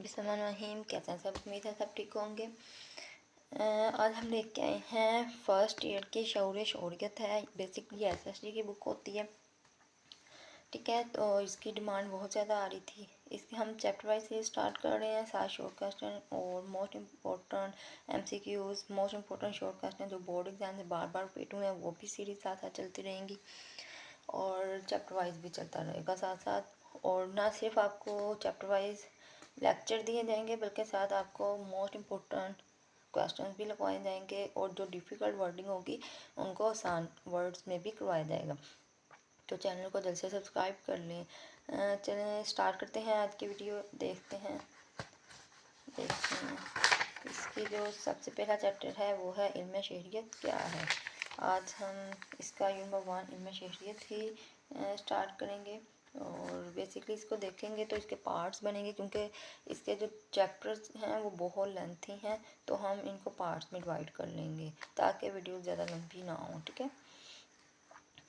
बिस्मिल्लाहिर्रहमानिर्रहीम। कैसे हैं सब? उम्मीद है सब ठीक होंगे। आज हम लेके आए हैं फर्स्ट ईयर की शऊर शऊरियत है, बेसिकली एसएसटी की बुक होती है, ठीक है। तो इसकी डिमांड बहुत ज़्यादा आ रही थी। इसके हम चैप्टर वाइज से स्टार्ट कर रहे हैं। 7 शॉर्ट क्वेश्चन और most important MCQs, most important short question जो बोर्ड एग्जाम से बार बार रिपीट हुए हैं वो भी सीरीज साथ साथ चलती रहेंगी और चैप्टर वाइज भी चलता रहेगा साथ साथ। और ना सिर्फ आपको चैप्टर वाइज लेक्चर दिए जाएंगे बल्कि साथ आपको मोस्ट इम्पोर्टेंट क्वेश्चंस भी लगवाए जाएंगे और जो डिफ़िकल्ट वर्डिंग होगी उनको आसान वर्ड्स में भी करवाया जाएगा। तो चैनल को जल्द से सब्सक्राइब कर लें। चलें स्टार्ट करते हैं आज की वीडियो। देखते हैं इसकी जो सबसे पहला चैप्टर है वो है इल्म शहरियत क्या है। आज हम इसका यूनिट 1 इल्म शहरियत ही स्टार्ट करेंगे और बेसिकली इसको देखेंगे तो इसके पार्ट्स बनेंगे, क्योंकि इसके जो चैप्टर्स हैं वो बहुत लेंथी हैं, तो हम इनको पार्ट्स में डिवाइड कर लेंगे ताकि वीडियो ज़्यादा लंबी ना हो, ठीक है।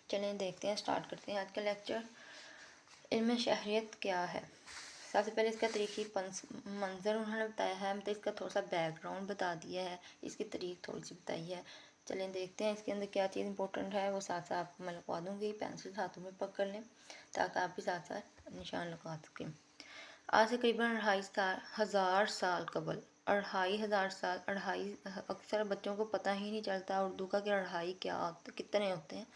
चलें देखते हैं, स्टार्ट करते हैं आज का लेक्चर। इल्म शहरियत क्या है। सबसे पहले इसका तरीक़ी मंज़र उन्होंने बताया है, मतलब इसका थोड़ा सा बैकग्राउंड बता दिया है, इसकी तरीक़ थोड़ी सी बताई है। चलें देखते हैं इसके अंदर क्या चीज़ इंपॉर्टेंट है, वो साथ साथ आपको मैं लिखवा दूँगी। पेंसिल हाथों में पकड़ लें ताकि आप भी साथ साथ निशान लगा सकें। आज से करीबन 2,500 साल कबल, 2,500 साल, अढ़ाई अक्सर बच्चों को पता ही नहीं चलता उर्दू का कि अढ़ाई क्या होता, कितने होते हैं।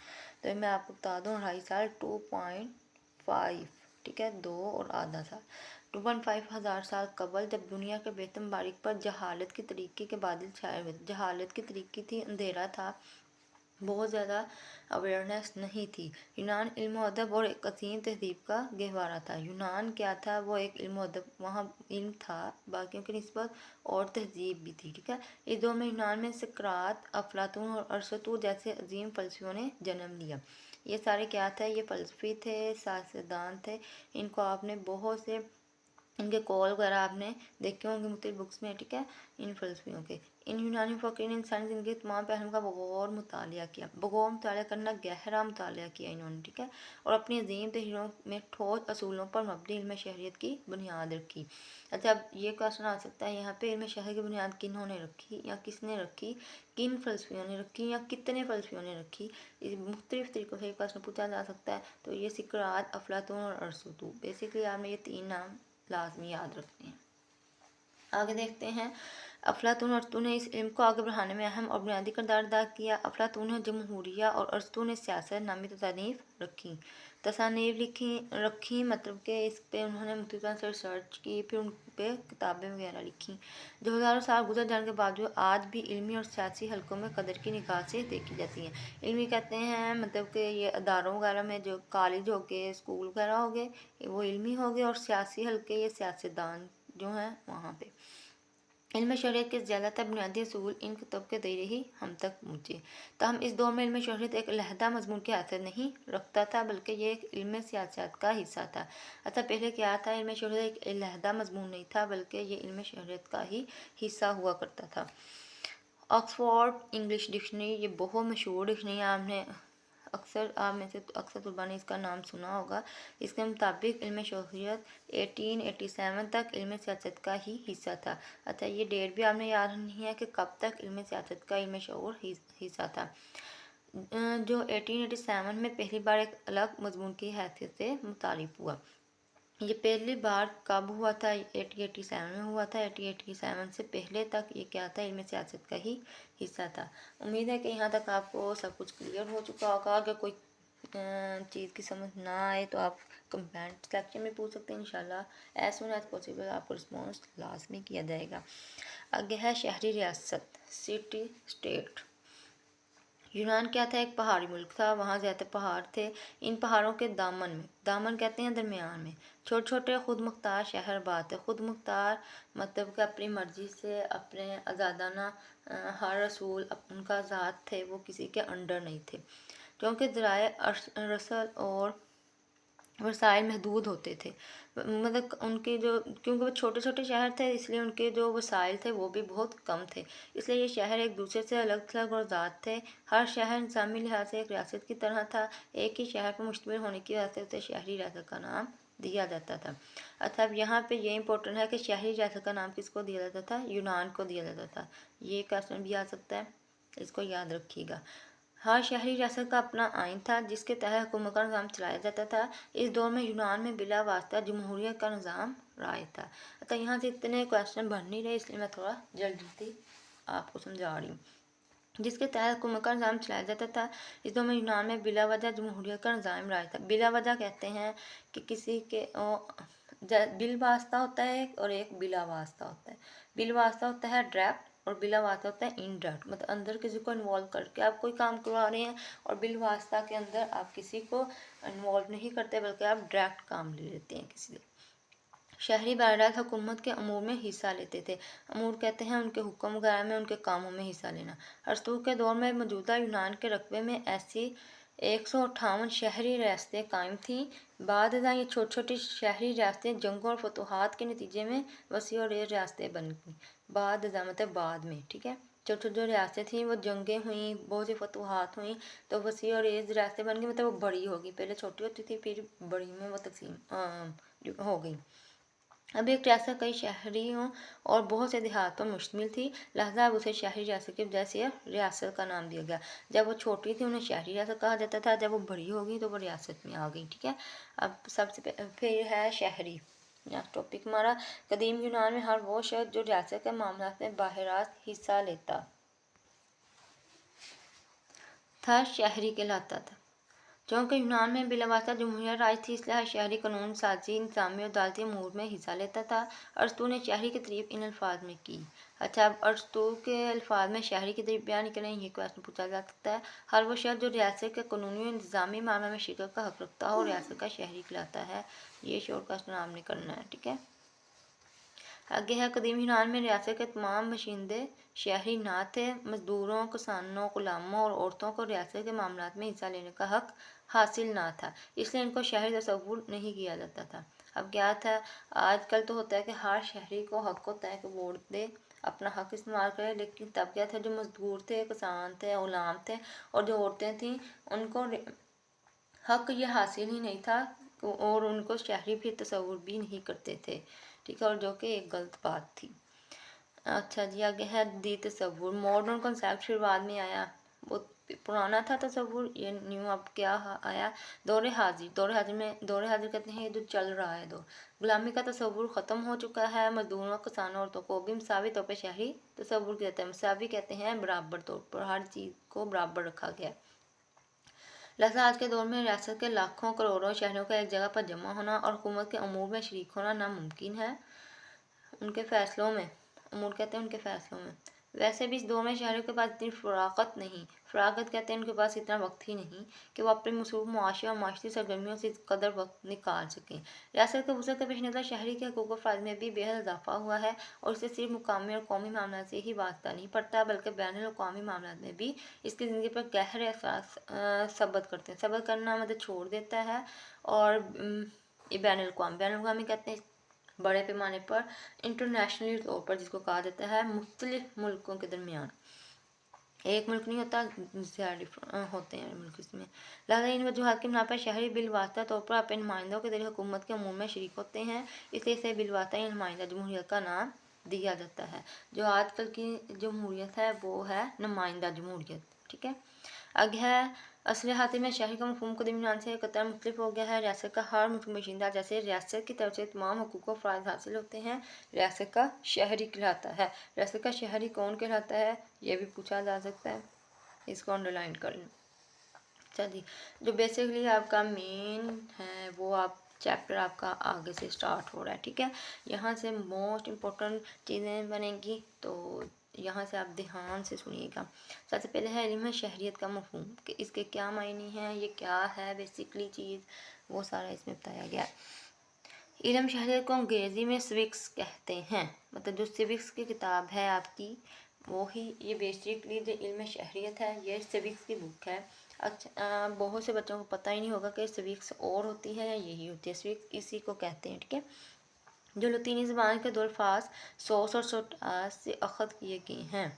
तो मैं आपको बता दूँ 2.5 साल 2.5, ठीक है, 2 और आधा साल 2.5 हज़ार साल कबल, जब दुनिया के बेतम बारीक पर जहालत की तरीके के बादल छाए हुए। जहालत की तरीके थी, अंधेरा था, बहुत ज़्यादा अवेयरनेस नहीं थी। यूनान इल्म अदब और एक असीम तहजीब का गहवारा था। यूनान क्या था, वो एक इल्म अदब, वहाँ इल्म था, बाकियों की निस्बत, और तहजीब भी थी, ठीक है। इस दौर में यूनान में सकरात, अफलातून और अरसतू जैसे अजीम फ़लसफियों ने जन्म लिया। ये सारे क्या थे, ये फ़लसफी थे, सियासतदान थे। इनको आपने बहुत से इनके कॉल वगैरह आपने देखे होंगे मुख्तलिफ बुक्स में, ठीक है, इन फ़लसफियों के। इन यूनानी फ़कीर ने इंसानी ज़िंदगी के तमाम पहलुओं का बग़ौर मुतालिया किया। बग़ौर मुतालिया करना, गहरा मुतालिया किया इन्होंने, ठीक है, और अपनी अजीम तहरीरों में ठोस असूलों पर मबनी इल्म शहरियत की बुनियाद रखी। अच्छा, अब ये क्वेश्चन आ सकता है यहाँ पे, इल्म शहरियत की बुनियाद किन्होंने रखी या किसने रखी, किन फ़लसफियों ने रखी या कितने फ़लसफियों ने रखी। इस मुख्तलिफ तरीक़ों से क्वेश्चन पूछा जा सकता है। तो ये सकरात, अफलातून और अरसतू, बेसिकली आपने ये 3 नाम लाजमी याद रखते हैं। आगे देखते हैं, अफलातून और अरसतू ने इस इल्म को आगे बढ़ाने में अहम और बुनियादी किरदार अदा किया। अफलातून ने जमहूरिया और अरसतू ने सियासत नामी तसानीफ रखी, मतलब कि इस पे उन्होंने मुख्तलिफ से रिसर्च की, फिर उन पे किताबें वगैरह लिखी, जो हज़ारों साल गुजर जाने के बावजूद आज भी इल्मी और सियासी हलकों में कदर की निगाह से देखी जाती हैं। इल्मी कहते हैं मतलब कि ये अदारों वगैरह में जो कॉलेज हो गए, स्कूल वगैरह हो गए, वो इल्मी हो गए, और सियासी हलके ये सियासतदान जो हैं वहाँ पे। इल्म शरीयत के ज़्यादातर बुनियादी असूल इन किताब के ज़रिए ही हम तक पहुँचे। ताहम इस दौर में इल्म शरीयत एक अलहदा मजमून की हैसियत नहीं रखता था, बल्कि ये एक इल्म सियासत का हिस्सा था। अच्छा, पहले क्या था, इल्म शरीयत एक अलहदा मजमून नहीं था, बल्कि ये इल्म शरीयत का ही हिस्सा हुआ करता था। ऑक्सफोर्ड इंग्लिश डिक्शनरी, ये बहुत मशहूर डिक्शनरी, आपने अक्सर आप में से अक्सर तलबा ने इसका नाम सुना होगा। इसके मुताबिक इल्म शरीयत 1887 तक इल्म सियासत का ही हिस्सा था। अच्छा, ये डेट भी आपने याद रखनी है कि कब तक इल्म सियासत का इल्म शऊर हिस्सा था। जो 1887 में पहली बार एक अलग मजमून की हैसियत से मुतारिफ हुआ। ये पहली बार कब हुआ था, 1887 में हुआ था। 1887 से पहले तक ये क्या था, इल्म सियासत का ही हिस्सा था। उम्मीद है कि यहाँ तक आपको सब कुछ क्लियर हो चुका होगा। अगर कोई चीज़ की समझ ना आए तो आप कमेंट सेक्शन में पूछ सकते हैं। इंशाल्लाह एज सुन एज पॉसिबल आपको रिस्पॉन्स लाजमी किया जाएगा। आगे है शहरी रियासत, सिटी स्टेट। यूनान क्या था, एक पहाड़ी मुल्क था, वहाँ ज़्यादा पहाड़ थे। इन पहाड़ों के दामन में, दामन कहते हैं दरमियान में, छोटे छोटे खुद मुख्तार शहर बात है। खुद मुख्तार मतलब कि अपनी मर्ज़ी से, अपने आज़ादाना, हर रसूल उनका आज़ाद थे, वो किसी के अंडर नहीं थे, क्योंकि ज़राए रसल और वसाइल महदूद होते थे। मतलब उनके जो, क्योंकि वो छोटे छोटे शहर थे, इसलिए उनके जो वसाइल थे वो भी बहुत कम थे, इसलिए ये शहर एक दूसरे से अलग थलग और आज़ाद थे। हर शहर निज़ामी लिहाज से एक रियासत की तरह था। एक ही शहर पर मुश्तमिल होने की वजह से उसे शहरी रियासत का नाम दिया जाता था। अच्छा, अब यहाँ पे ये इम्पोर्टेंट है कि शहरी रियासत का नाम किसको दिया जाता था? यूनान को दिया जाता था। ये क्वेश्चन भी आ सकता है, इसको याद रखिएगा। हर शहरी रियासत का अपना आइन था जिसके तहत हुकूमत का निज़ाम चलाया जाता था। इस दौर में यूनान में बिला वास्ता जमहूरियत का निज़ाम राय था। अच्छा, यहाँ से इतने क्वेश्चन बन नहीं रहे, इसलिए मैं थोड़ा जल्दी आपको समझा रही हूँ। जिसके तहत हुकूमत का निज़ाम चलाया जाता था। इस दौर में यूनान में बिला वजह जमहूरियत का निज़ाम राय था। बिला वजह कहते हैं कि किसी के बिल वास्ता होता है और एक बिला वास्ता होता है। बिल वास्ता होता है डायरेक्ट और बिला वास्ता होता है इनडायरेक्ट, मतलब अंदर किसी को इन्वॉल्व करके आप कोई काम करवा रहे हैं, और बिल वास्ता के अंदर आप किसी को इन्वॉल्व नहीं करते बल्कि आप डायरेक्ट काम ले लेते हैं किसी से। शहरी बारडात हुकूमत के अमूर में हिस्सा लेते थे। अमूर कहते हैं उनके हुक्म वगैरह में, उनके कामों में हिस्सा लेना। अरस्तू के दौर में मौजूदा यूनान के रकबे में ऐसी 158 शहरी रियासतें कायम थीं। बाद ये छोटी छोटी शहरी रियासतें जंगों और फतूहात के नतीजे में वसी और रेज रियासतें बन गईं। मतलब बाद में, ठीक है। छोटी छोटी जो रियासतें थीं वो जंगें हुई, बहुत सी फतूहात हुई, तो वसी और रेज रियासतें बन गई, मतलब वो बड़ी होगी। पहले छोटी होती थी, फिर बड़ी में वो तकसीम हो गई। अब एक रियासत कई शहरियों और बहुत से देहातों में मुश्तमिल थी, लिहाजा अब उसे शहरी रियासत की वजह से रियासत का नाम दिया गया। जब वो छोटी थी उन्हें शहरी रियासत कहा जाता था, जब वो बड़ी हो गई तो वो रियासत में आ गई, ठीक है। अब फिर है शहरी टॉपिक हमारा। कदीम यूनान में हर वो शख्स जो रियासत के मामला में बाहरात हिस्सा लेता था शहरी कहलाता था। चूँकि यूनान में बिलावास्ता जमहूरियत राज थी, इसलिए हर शहरी कानून साजी, इंतजामी और अदालती अमूर में हिस्सा लेता था। अरस्तू ने शहरी की तारीफ इन अल्फाज में की। अच्छा, अब अरस्तू के अल्फाज में शहरी की तारीफ बयान करें, ये क्वेश्चन पूछा जा सकता है। हर वो शख्स जो रियासत के कानूनी और इंतजामी मामले में शिरकत का हक रखता हो रियासत का शहरी कहलाता है। ये शोर क्वेश्चन आपने करना है, ठीक है। आगे है, कदीम यूनान में रियासत के तमाम बाशिंदे शहरी ना थे। मजदूरों, किसानों, गुलामों और औरतों को रियासत के मामला में हिस्सा लेने का हक हासिल ना था, इसलिए इनको शहरी तस्वुर नहीं किया जाता था। अब क्या था, आजकल तो होता है कि हर शहरी को हक होता है कि वोट दे, अपना हक इस्तेमाल करे, लेकिन तब क्या था, जो मजदूर थे, किसान थे, गुलाम थे और जो औरतें थीं, उनको हक ये हासिल ही नहीं था और उनको शहरी भी तस्वुर भी नहीं करते थे, ठीक है, और जो कि एक गलत बात थी। अच्छा जी, आगे है दी तस्वुर। मॉडर्न कॉन्सेप्ट फिर बाद में आया, वो पुराना था तस्वुर, ये न्यू अब क्या आया, दौरे हाजिर। दौरे हाजिर कहते हैं ये जो चल रहा है दौर। गुलामी का तस्वुर ख़त्म हो चुका है। मजदूरों, किसानों, औरतों को भी मसावी तौर पर शहरी तस्वुर किया जाता है। मसावी कहते हैं बराबर तौर पर, हर चीज़ को बराबर रखा गया। लिहाजा आज के दौर में रियासत के लाखों करोड़ों शहरों का एक जगह पर जमा होना और हुकूमत के अमूर में शरीक होना नामुमकिन है। उनके फ़ैसलों में, अमूर कहते हैं उनके फ़ैसलों में। वैसे भी इस दौर में शहरों के पास इतनी फ़रागत नहीं, फ़रागत कहते हैं उनके पास इतना वक्त ही नहीं कि वो अपनी मसरूफ़ मुआशी और माशी सरगर्मियों से इस कदर वक्त निकाल सकें। रियासत के वसअत के पेश नज़र शहरी के हकूक़ और फ़राइज़ में भी बेहद इजाफ़ा हुआ है और इससे सिर्फ मुकामी और कौमी मामला से ही वास्ता नहीं पड़ता, बल्कि बैनुल-अक़वामी मामला में भी इसकी ज़िंदगी पर गहरे असर सबत करते हैं। सबत करना मतलब छोड़ देता है, और ये बैनुल-अक़वामी कहते हैं बड़े पैमाने पर, इंटरनेशनली तौर पर जिसको कहा जाता है मुख्तलिफ मुल्कों के दरमियान। एक मुल्क नहीं होता, ज़्यादा होते हैं मुल्क इसमें। लिहाजा इन वजूहात की बिना पर शहरी बिलवास्ता तौर पर अपने नुमाइंदों के ज़रिए हुकूमत के अमूर में शरीक होते हैं, इसलिए इसे बिलवास्ता या नुमाइंदा जमहूरियत का नाम दिया जाता है। जो आजकल की जमहूरियत है वो है नुमाइंदा जमहूरियत, ठीक है। आगे है, असली हाथी में शहरी का मफहूम कदीम यूनान से कतई मुख्तलिफ हो गया है। रियासत का हर बाशिंदा जैसे रियासत की तरफ से तमाम हकूक़ और फ़राइज़ हासिल होते हैं, रियासत का शहरी कहलाता है। रियासत का शहरी कौन कहलाता है, ये भी पूछा जा सकता है, इसको अंडरलाइन कर लें। अच्छा जी, जो बेसिकली आपका मेन है वो आप चैप्टर आपका आगे से स्टार्ट हो रहा है, ठीक है। यहाँ से मोस्ट इम्पोर्टेंट चीज़ें बनेंगी, तो यहाँ से आप ध्यान से सुनिएगा। सबसे पहले है इल्म शहरियत का मफहूम, कि इसके क्या मायने हैं, ये क्या है बेसिकली चीज़, वो सारा इसमें बताया गया। इल्म शहरियत को अंग्रेज़ी में सिविक्स कहते हैं, मतलब जो सिविक्स की किताब है आपकी वो ही, ये बेसिकली जो इल्म शहरियत है ये सिविक्स की बुक है। अच्छा, बहुत से बच्चों को पता ही नहीं होगा कि सिविक्स और होती है या यही होती है, सिविक्स इसी को कहते हैं, ठीक है। जो लतीनी ज़बान के दो अल्फाज सोस और सोटास से अखद किए गए हैं,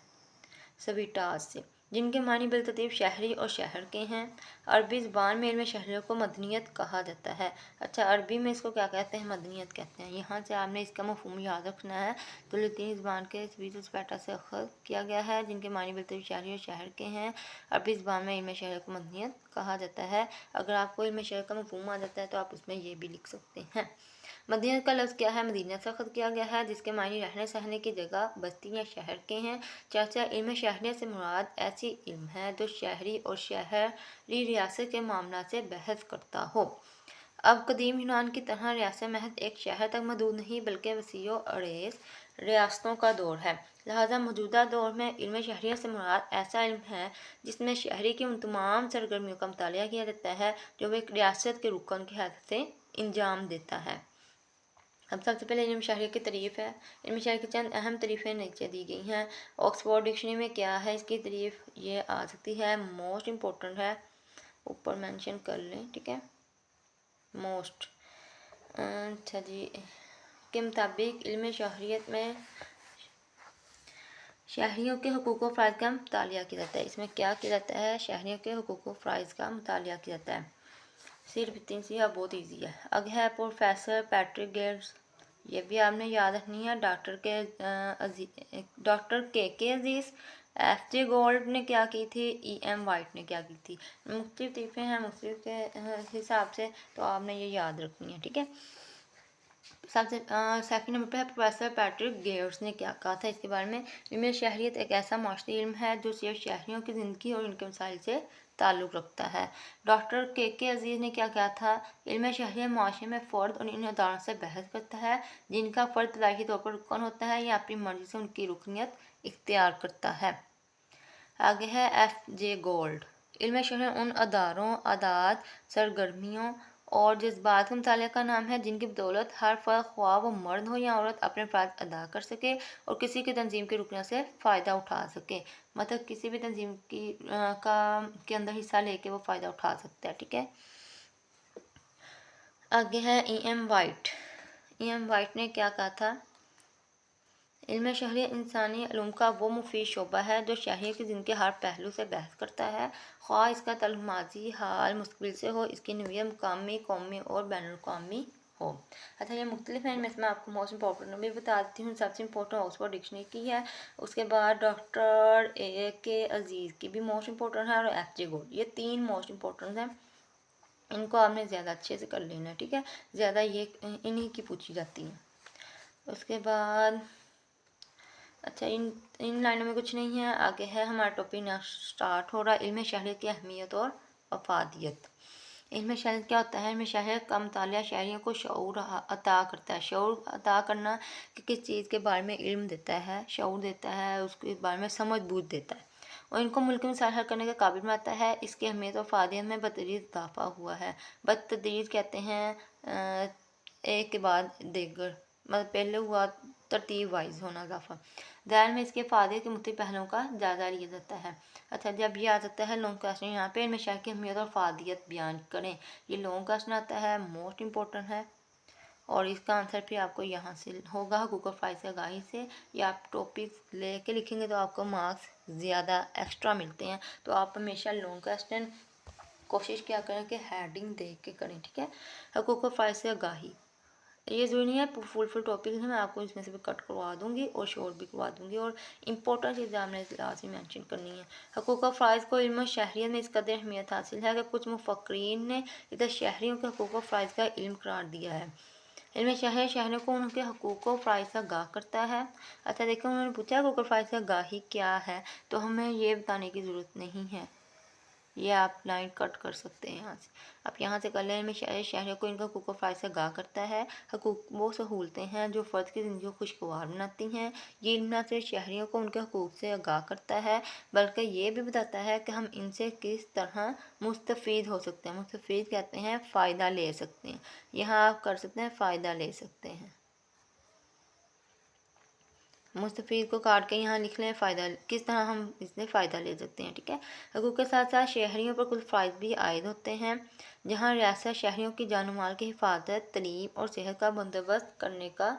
सविटास से। जिनके मानी बिलतरतीब शहरी और शहर के हैं। अरबी ज़बान में इल्म शहरियों को मदनियत कहा जाता है। अच्छा, अरबी में इसको क्या कहते हैं? मदनियत कहते हैं। यहाँ से आपने इसका मफ़हूम याद रखना है। तो लतीनी ज़बान के स्पीच पैटा से अखज़ किया गया है, जिनके मानी बिलतरतीब शहरी और शहर के हैं। अरबी ज़बान में इल्म शहरियों को मदनियत कहा जाता है। अगर आपको इल्म शहर का मफ़हूम आ जाता है तो आप उसमें ये भी लिख सकते हैं। मदीना का लफ्ज़ क्या है? मदीना से अखज़ किया गया है, जिसके मायने रहने सहने की जगह, बस्ती या शहर के हैं। चाचा, इल्म शहरियत से मुराद ऐसी इल्म है जो शहरी और शहरी रियासत के मामला से बहस करता हो। अब कदीम यूनान की तरह रियासत महज एक शहर तक महदूद नहीं, बल्कि वसीओ अरेज़ रियासतों का दौर है। लिहाजा मौजूदा दौर में इल्म शहरियत से मुराद ऐसा इल्म है जिसमें शहरी की उन तमाम सरगर्मियों का मुतालिया किया जाता है जो वह एक रियासत के रुकन की हैसियत से इंजाम देता है। अब सबसे पहले इल्म शहरियत की तारीफ़ है। इल्म शहरियत की चंद अहम तारीफ़ें नीचे दी गई हैं। ऑक्सफोर्ड डिक्शनरी में क्या है इसकी तारीफ़? ये आ सकती है, मोस्ट इम्पोर्टेंट है, ऊपर मेंशन कर लें, ठीक है, मोस्ट। अच्छा जी, के मुताबिक इल्म शहरियत में शहरियों के हुकूक़ व फ़राइज़ का मुतालिया किया जाता है। इसमें क्या किया जाता है? शहरियों के हुकूक़ व फ़राइज़ का मुतालिया किया जाता है। सिर्फ इतनी सी है, बहुत ईजी है। अब है प्रोफेसर पैट्रिक गेट्स, ये भी आपने याद रखनी है। डॉक्टर के अजीज़, F.J. गोल्ड ने क्या की थी, E.M. वाइट ने क्या की थी। मुख्तलिफ तारीफ़ें हैं मुख्तलिफ के हिसाब से, तो आपने ये याद रखनी है, ठीक है। सबसे सेकंड नंबर पे है प्रोफेसर पैट्रिक गेट्स ने क्या कहा था इसके बारे में? इल्म शहरियत एक ऐसा माशरी इल्म है जो सिर्फ शहरियों की ज़िंदगी और उनके मसाइल से ताल्लुक़ रखता है। डॉक्टर के अजीज़ ने क्या कहा था? इल्म शहरियत माशरे में फ़र्द और इन अदारों से बहस करता है जिनका फ़र्द तलाक़ी तौर पर रुकन होता है या अपनी मर्ज़ी से उनकी रुकनियत इख्तियार करता है। आगे है F.J. गोल्ड, इल्म शहरियत उन अदारों, आदात, सरगर्मियों और जज्बात के मुतालिया का नाम है जिनकी बदौलत हर फ़र्द, ख्वाह वो मर्द हो या औरत, अपने फ़राइज़ अदा कर सके और किसी की तंजीम की रुकनियत से फ़ायदा उठा सके। मतलब किसी भी तंजीम के अंदर हिस्सा लेके वो फ़ायदा उठा सकता है, ठीक है। आगे है E.M. वाइट। E.M. वाइट ने क्या कहा था? इल्म शहरियत इंसानी इल्म का वो मुफीद शोबा है जो शहरियों की ज़िंदगी के हर पहलू से बहस करता है, ख्वाह इसका ताल्लुक़ माजी, हाल, मुस्तक़बिल से हो, इसकी नौइयत मुकामी, कौमी और बैनुल-अक़वामी हो। अच्छा, ये मुख्तलिफ हैं, मैं इसमें आपको मोस्ट इंपॉर्टेंट भी बता देती हूँ। सबसे इंपॉर्टेंट ऑक्सफोर्ड डिक्शनरी की है, उसके बाद डॉक्टर के अजीज़ की भी मोस्ट इंपॉर्टेंट है, और F.J. गोल्ड, ये तीन मोस्ट इंपॉर्टेंट हैं। इनको आपने ज़्यादा अच्छे से कर लेना है, ठीक है, ज़्यादा ये इन्हीं की पूछी जाती है। उसके बाद अच्छा, इन लाइनों में कुछ नहीं है। आगे है हमारा टॉपिक नेक्स्ट स्टार्ट हो रहा है, इल्म शहरियत की अहमियत और अफादियत। इल्म शहरियत क्या होता है? इल्म शहरियत का मुतालिया शहरियों को शऊर अता करता है। शऊर अता करना कि किस चीज़ के बारे में इल्म देता है, शऊर देता है, उसके बारे में समझ बूझ देता है और इनको मुल्क में मसाइल हल करने के काबिल बनाता है। इसकी अहमियत और अफादियत में बतदरीज इजाफा हुआ है। बतदरीज कहते हैं एक के बाद देगर, मतलब पहले हुआ तरतीब वाइज होना इजाफा। दायरे में इसके फ़ायदे के मुख्तलिफ पहलुओं का जायज़ा लिया जाता है। अच्छा, जब ये आ सकता है लॉन्ग क्वेश्चन, यहाँ पे इल्म शहरियत की अहमियत और फ़ायदियत बयान करें, ये लॉन्ग क्वेश्चन आता है, मोस्ट इंपॉर्टेंट है और इसका आंसर फिर आपको यहाँ से होगा गूगल फ़ाइल से आगाही से, या आप टॉपिक लेके लिखेंगे तो आपको मार्क्स ज़्यादा एक्स्ट्रा मिलते हैं। तो आप हमेशा लॉन्ग क्वेश्चन कोशिश क्या करें कि हेडिंग देख के करें, ठीक है। गूगल फ़ाइल से आगाही, ये ज़रूरी नहीं है फुल टॉपिक है, मैं आपको इसमें से भी कट करवा दूंगी और शॉर्ट भी करवा दूंगी, और इंपॉर्टेंट चीज़ें आपने लाजमी मेंशन करनी है। हकूक़ फ़राइज़ को इल्म शहरियत में इस कदर अहमियत हासिल है कि कुछ मुफ़क्रीन ने इधर शहरियों के हकूक़ फ़राइज़ का इल्म करार दिया है। इल्म शहरियों को उनके हकूक़ फ़राइज़ से आगाह करता है। अच्छा देखो, उन्होंने पूछा हकूक़ फ़राइज़ से आगाही क्या है, तो हमें ये बताने की ज़रूरत नहीं है, ये आप लाइन कट कर सकते हैं यहाँ से। आप यहाँ से कर लें, में शहरियों को इनका हकूक़ फ़राइज़ से आगाह करता है। हकूक़ वो सहूलतें हैं जो फ़र्द की ज़िंदगी को खुशगवार बनाती हैं। ये इल्म न सिर्फ शहरियों को उनके हकूक़ से आगाह करता है, बल्कि ये भी बताता है कि हम इनसे किस तरह मुस्तफ़ीद हो सकते हैं। मुस्तफ़ीद कहते हैं फ़ायदा ले सकते हैं, यहाँ आप कर सकते हैं फ़ायदा ले सकते हैं। मुस्तफ़ीद को काट के यहाँ लिख लें फ़ायदा, किस तरह हम इससे फ़ायदा ले सकते हैं, ठीक है। हकूक़ के साथ साथ शहरियों पर कुछ फ़राइज़ भी आयद होते हैं, जहाँ रियासत शहरियों की जान माल की हिफाजत, तालीम और सेहत का बंदोबस्त करने का।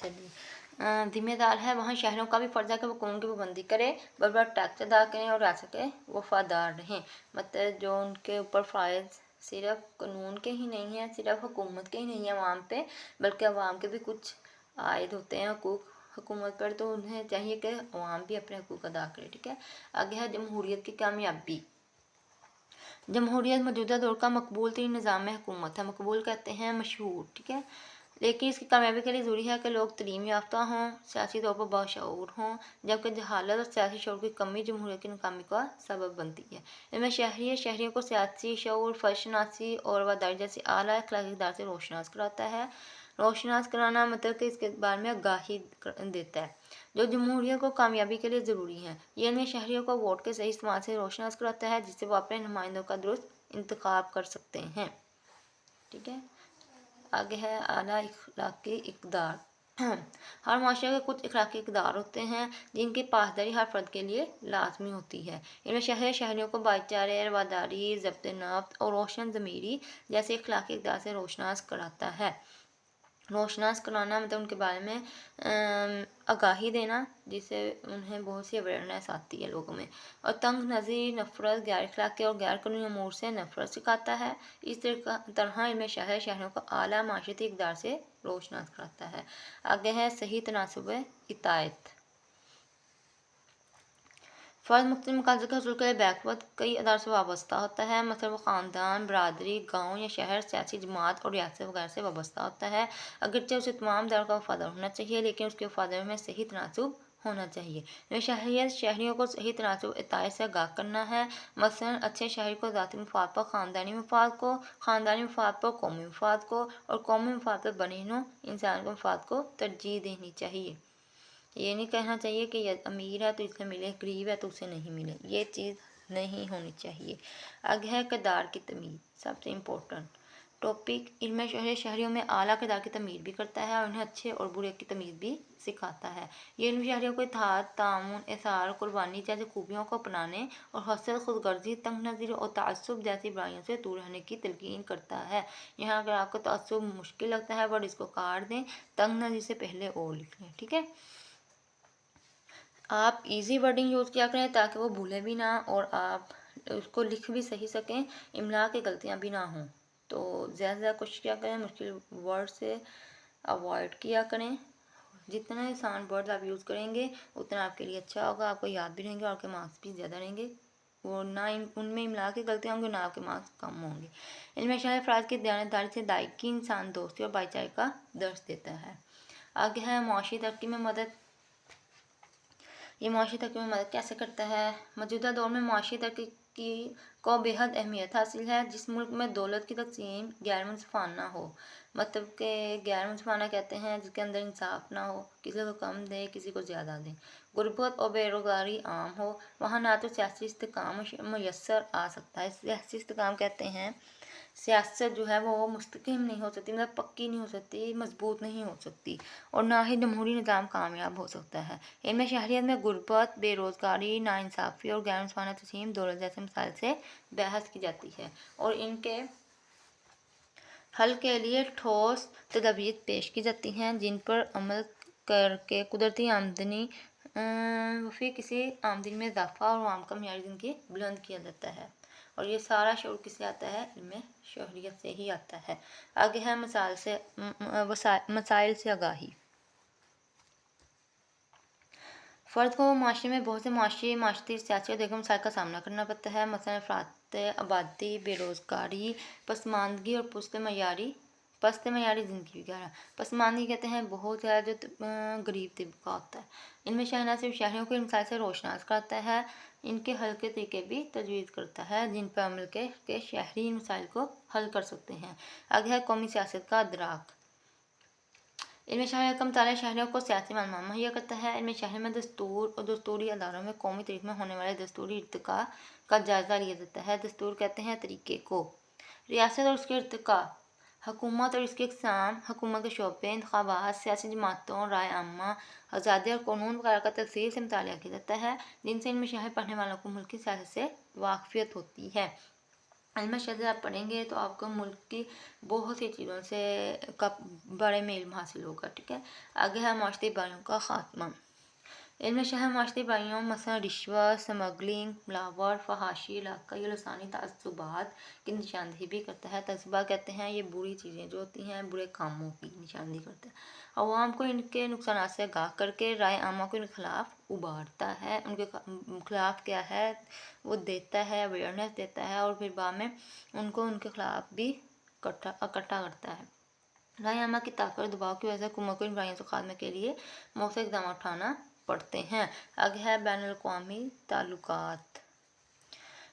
चलिए जिम्मेदार है वहाँ शहरों का भी फ़र्ज़ है कि वो कानून की पाबंदी करे, बराबर टैक्स अदा करें और रियासत के वफादार रहें। मतलब जो उनके ऊपर फ़राइज़ सिर्फ कानून के ही नहीं हैं, सिर्फ हुकूमत के ही नहीं है अवाम पे, बल्कि अवाम के भी कुछ आयद होते हैं हकूक़ हुकूमत पर, तो उन्हें चाहिए कि अवाम भी अपने हकूक़ अदा करे। ठीक है, आगे है जमहूरियत की कामयाबी। जमहूरियत मौजूदा दौर का मकबूल तरीन निज़ाम हुकूमत है। मकबूल कहते हैं मशहूर, ठीक है, लेकिन इसकी कामयाबी के लिए ज़रूरी है कि लोग तलीम याफ्ता हों, सियासी तौर पर बाशऊर हों, जबकि जहालत और सियासी शऊर की कमी जमहूरियत की नाकामी का सबब बनती है। इनमें शहरियों को सियासी शऊर, फ़र्शनासी और वफादारी जैसी आला अखलाकी इक़दार से रोशनास कराता है। रोशनास कराना मतलब कि इसके बारे में आगाही देता है, जो जमहूरियत को कामयाबी के लिए ज़रूरी है। ये इनमें शहरियों को वोट के सही इस्तेमाल से रोशनास कराता है, जिससे वो अपने नुमाइंदों का दुरुस्त इंतखाब कर सकते हैं। ठीक है, आगे है आला इखलाकी इक़दार। हर माशरे के कुछ इखलाकी इक़दार होते हैं जिनकी पासदारी हर फ़र्द के लिए लाजमी होती है। इनमें शहरियों को भाईचारे, रवादारी, ज़ब्त नफ्स और रोशन ज़मीरी जैसे इखलाकी इक़दार से रोशनास कराता है। रोशनास कराना मतलब उनके बारे में आगाही देना, जिससे उन्हें बहुत सी अवेयरनेस आती है लोगों में। और तंग नज़री, नफ़रत, गैर अखलाकी और गैर कानूनी अमूर से नफ़रत सिखाता है। इस तरह इनमें शहरियों को आला माशरती इक़दार से रोशनास कराता है। आगे है सही तनासुब इतायत। फ़र्द मुख्तलिफ़ मकासद के हसूल के लिए बैकवर्ड कई अदारों से वाबस्ता होता है। मतलब वो ख़ानदान, बरादरी, गाँव या शहर, सियासी जमात और रियासत वगैरह से वाबस्ता होता है। अगरचे उसे तमाम अदारों का वफ़ादार होना चाहिए, लेकिन उसके वफ़ादारी में सही तनासुब होना चाहिए। शहरियों को सही तनासुब इतायत से आगाह करना है। मसलन अच्छे शहरी को ज़ाती मफाद पर ख़ानदानी मफाद को, ख़ानदानी मफाद पर कौमी मफाद को और कौमी मफाद पर बनीनो इंसान के मफाद को तरजीह देनी चाहिए। ये नहीं कहना चाहिए कि ये अमीर है तो इसे मिले, गरीब है तो उसे नहीं मिले, ये चीज़ नहीं होनी चाहिए। आगे है किरदार की तमीज़, सबसे इम्पोर्टेंट टॉपिक। इनमें शहरियों में आला किरदार की तमीज़ भी करता है और उन्हें अच्छे और बुरे की तमीज़ भी सिखाता है। ये इन शहरियों को इत्तेहाद, ताउन, एसार, कुर्बानी जैसी खूबियों को अपनाने और हसद, खुदगर्जी, तंग नज़री और तअस्सुब जैसी बुराइयों से दूर रहने की तलकीन करता है। यहाँ अगर आपको तअस्सुब मुश्किल लगता है वर्ड इसको काट दें, तंग नज़री से पहले और लिख लें। ठीक है, आप इजी वर्डिंग यूज़ किया करें ताकि वो भूलें भी ना और आप उसको लिख भी सही सकें, इमला की गलतियां भी ना हों। तो ज़्यादा से ज़्यादा कोशिश किया करें, मुश्किल वर्ड से अवॉइड किया करें। जितना आसान वर्ड आप यूज़ करेंगे उतना आपके लिए अच्छा होगा, आपको याद भी रहेंगे और आपके मार्क्स भी ज़्यादा रहेंगे। वो ना उनमें इमला की गलतियाँ होंगी, ना आपके मार्क्स कम होंगे। इनमें शायद अफराद की दयानतदारी से दायकी इंसान दोस्ती और भाईचारे का दर्स देता है। आगे है मुआशी तरक्की में मदद। ये मुआशी तरक्की में मदद कैसे करता है? मौजूदा दौर में मुआशी तरक्की को बेहद अहमियत हासिल है। जिस मुल्क में दौलत की तकसीम गैर मुनसिफाना हो, मतलब कि गैर मुनसिफाना कहते हैं जिसके अंदर इंसाफ ना हो, किसी को कम दे किसी को ज़्यादा दे, गुर्बत और बेरोज़गारी आम हो, वहाँ ना तो सियासी इस्तेकाम मैसर आ सकता है। सियासी इस्तेकाम कहते हैं सियासत जो है वो मुस्तकिम नहीं हो सकती, मतलब पक्की नहीं हो सकती, मजबूत नहीं हो सकती, और ना ही जमहूरी निज़ाम कामयाब हो सकता है। इनमें शहरियत में गुर्बत, बेरोज़गारी, नाइंसाफ़ी और गैर मुनसिफाना तक़सीम दौलत जैसे मसाइल से बहस की जाती है और इनके हल के लिए ठोस तदबीर पेश की जाती हैं, जिन पर अमल करके कुदरती आमदनी फिर किसी आमदनी में इजाफा और आम का मियारी ज़िंदगी बुलंद किया जाता है। और ये सारा शऊर किससे आता है? इनमें शहरियत से ही आता है। आगे है मसाइल से आगाही। फ़र्द को माशरे में बहुत से माशरती, सियासी और दीगर मसाइल का सामना करना पड़ता है। मसलन अफरात आबादी, बेरोज़गारी, पसमानदगी और पस्त मयारी ज़िंदगी वगैरह। पसमानदगी कहते हैं बहुत ज़्यादा जो गरीब तबका होता है। इनमें शहर सिर्फ शहरियों को इन मसाइल से रोशनास कराता है, इनके हल के तरीके भी तजवीज़ करता है जिन पर अमल के शहरी इन मसाइल को हल कर सकते हैं। आगे है कौमी सियासत का अदराक। इनमें शहर का मुताला शहरियों को सियासी मालूमात मुहैया करता है। इनमें शहर में दस्तूर और दस्तूरी अदारों में कौमी तरीक़े में होने वाले दस्तूरी इर्तिका का जायज़ा लिया जाता है। दस्तूर कहते हैं तरीक़े को। रियासत और उसके इर्तिका, हुकूमत और इसके अक़साम, हुकूमत के शोबे, इंतख़ाबात, सियासी जमातों, राय आमा, आज़ादी और कानून वगैरह का तफसील से मुताला किया जाता है, जिनसे इनमें शहर पढ़ने वालों को मुल्क की सियासत से वाक़फ़ियत होती है। इल्म शरीयत आप पढ़ेंगे तो आपको मुल्क की बहुत सी चीज़ों से का बारे में इल्म हासिल होगा, ठीक है। आगे है माशरती बुराइयों का खात्मा। इल्म शहर माशरती बुराइयों मसलन रिश्वत, स्मगलिंग, मिलावट, फहाशी, इलाक़ाई और लसानी तअस्सुबात की निशानदेही भी करता है। तस्बा कहते हैं ये बुरी चीज़ें जो होती हैं, बुरे कामों की निशानदेही करता है। अवाम को इनके नुकसान से आगाह करके राय आमा को इनके खिलाफ उबारता है, उनके खिलाफ क्या है वो देता है, अवेयरनेस देता है, और फिर बाद में उनको उनके खिलाफ भी इकट्ठा करता है। राय आमा की ताकत और दबाव की वजह से हुकूमत को इन बुराइयों से खात्मे के लिए मौसर इक़दाम उठाना पड़ते हैं। आगे है बैनुल अक़वामी ताल्लुकात।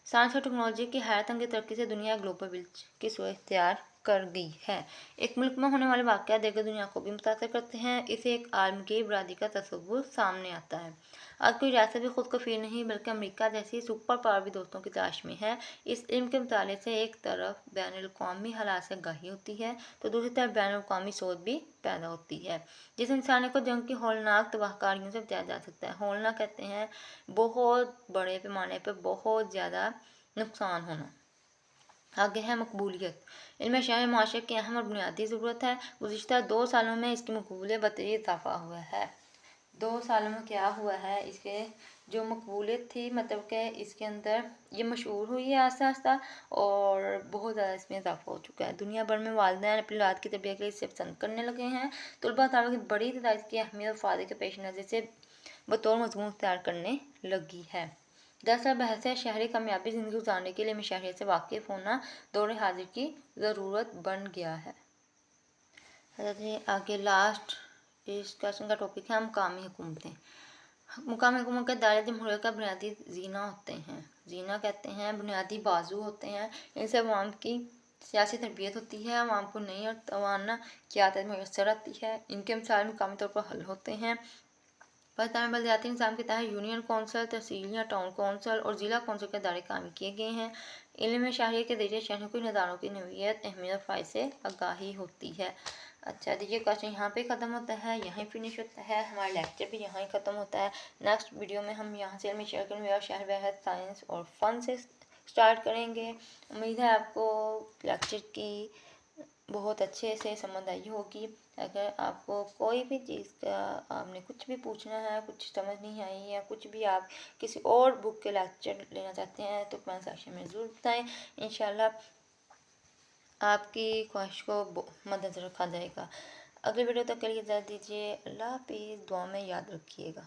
साइंस और टेक्नोलॉजी की हैरत अंगेज़ तरक्की से दुनिया ग्लोबल विलेज की सूरत इख्तियार कर गई है। एक मुल्क में होने वाले वाक़यात देकर दुनिया को भी मुतासर करते हैं। इसे एक आलमगीर बरादरी का तसव्वुर सामने आता है। आज कोई रियासत भी खुद कफ़ील नहीं बल्कि अमेरिका जैसी सुपर पावर भी दोस्तों की तलाश में है। इस इल्म के मुताले से एक तरफ बैनुल अक़वामी हालात से आगाही होती है तो दूसरी तरफ बैनुल अक़वामी सोच भी पैदा होती है जिस इंसानी को जंग की हौलनाक तबाहकारियों से बचाया जा सकता है। हौलनाक कहते हैं बहुत बड़े पैमाने पर बहुत ज़्यादा नुकसान होना। आगे है मकबूलियत। इल्म शरअ मुआशरे की अहम और बुनियादी ज़रूरत है। गुज़िश्ता 2 सालों में इसकी मकबूलियत बतेज़ इज़ाफ़ा हुआ है। 2 सालों में क्या हुआ है, इसके जो मकबूलियत थी मतलब कि इसके अंदर ये मशहूर हुई है आहिस्ता आहिस्ता और बहुत ज़्यादा इसमें इजाफा हो चुका है। दुनिया भर में वालिदैन अपनी औलाद की तरबियत के लिए इसे पसंद करने लगे हैं। तलबा तालिबों की बड़ी तादाद इसकी अहमियत और फ़ायदे के पेश नज़र से बतौर मज़मून तैयार करने लगी है। दरअसल बहस है शहरी कामयाबी ज़िंदगी गुजारने के लिए इल्म शहरियत से वाकिफ़ होना दौर हाजिर की ज़रूरत बन गया है। आगे लास्ट इस क्वेश्चन का टॉपिक है मकामी हुकूमतें। मुकामी हुकूमत के दायरे जमहूरियत का बुनियादी जीना होते हैं। जीना कहते हैं बुनियादी बाजू होते हैं। इनसे अवाम की सियासी तरबियत होती है, अवाम को नई और तवाना क़यादत मैसर आती है। इनके मसाइल मुकामी तौर पर हल होते हैं। पाकिस्तान में बलदियाती निज़ाम के तहत यूनियन कौंसल, तहसील या टाउन कौंसल और ज़िला कौंसल के दायरे कायम किए गए हैं। इल्म शहरियत के ज़रिए शहरों को इन इदारों की नौइयत, अहमियत और फ़ायदे से आगाही होती है। अच्छा देखिए क्वेश्चन यहाँ पे ख़त्म होता है, यहीं फिनिश होता है, हमारा लेक्चर भी यहाँ ही ख़त्म होता है। नेक्स्ट वीडियो में हम यहाँ से इल्म शहर और शहर बहस साइंस और फ़न से स्टार्ट करेंगे। उम्मीद है आपको लेक्चर की बहुत अच्छे से समझ आई होगी। अगर आपको कोई भी चीज़ का आपने कुछ भी पूछना है, कुछ समझ नहीं आई या कुछ भी आप किसी और बुक के लेक्चर लेना चाहते हैं तो कमेंट सेक्शन में ज़रूर बताएं। इंशाल्लाह आपकी ख्वाहिश को मद्देनज़र रखा जाएगा। अगले वीडियो तक के लिए इजाज़त दीजिए। अल्लाह हाफ़िज़। दुआ में याद रखिएगा।